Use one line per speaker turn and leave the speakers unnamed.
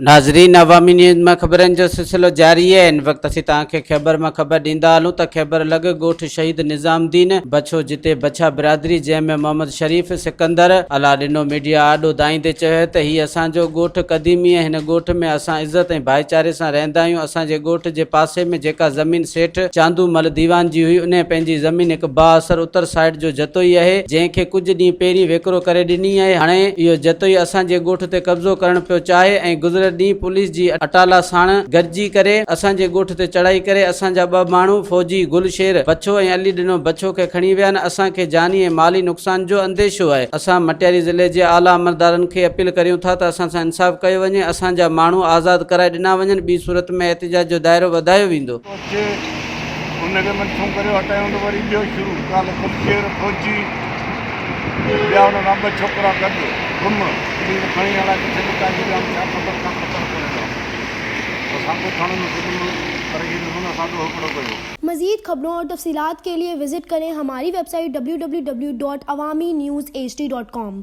नाज़रीन, अवामी न्यूज़ में खबरन जो सिलसिलो जारी है। इन वक्त असीं तव्हांखे खैबर में खबर ॾींदा हलूं त खैबर लॻ ॻोठ शहीद निज़ाम दीन बछो जिते बछा برادری जंहिंमें محمد शरीफ सिकंदर الھڏنو मीडिया आॾो दाईंदे चयो त हीउ असांजो ॻोठ क़दीमी आहे। हिन ॻोठ में असां इज़त ऐं भाईचारे सां रहंदा आहियूं। असांजे ॻोठ जे पासे में जेका ज़मीन सेठ चांदूमल दीवान जी हुई, उन पंहिंजी ज़मीन हिकु बाअसर उतर साइड जो जतोई आहे, जंहिंखे कुझु ॾींहं पहिरीं वेकिरो करे ॾिनी आहे। हाणे इहो जतोई असांजे ॻोठ ते कब्ज़ो करणु पियो चाहे ऐं गुज़िरियल ॾींहुं पुलिस जी अटाला साण गॾिजी करे असांजे ॻोठ ते चढ़ाई करे असांजा ॿ माण्हू फौजी गुलशेर बछो ऐं الھڏنو बछो खे खणी विया आहिनि। असांखे जानी ऐं माली नुक़सान जो अंदेशो आहे। असां मटियारी ज़िले जे आला अमलदारनि खे अपील करियूं था त असां सां इंसाफ़ कयो वञे, असांजा माण्हू आज़ाद कराए ॾिना वञनि। ॿी सूरत में एहतिजाज जो दाइरो वधायो वेंदो।
उनखे मथूं करे हटायूं त वरी ॿियो शुरू काल गुलशेर फौजी ॿिया हुन खां ॿ छोकिरा गॾु गुम खणी हला किथे छा ख़बर छा ख़बर करे असांखे खणण पर इन्होंने असांजो हिकिड़ो कयो।
मज़ीद खबरों और तफसीलात के लिए विजिट करें हमारी वेबसाइट www.awamiNewsHD.com।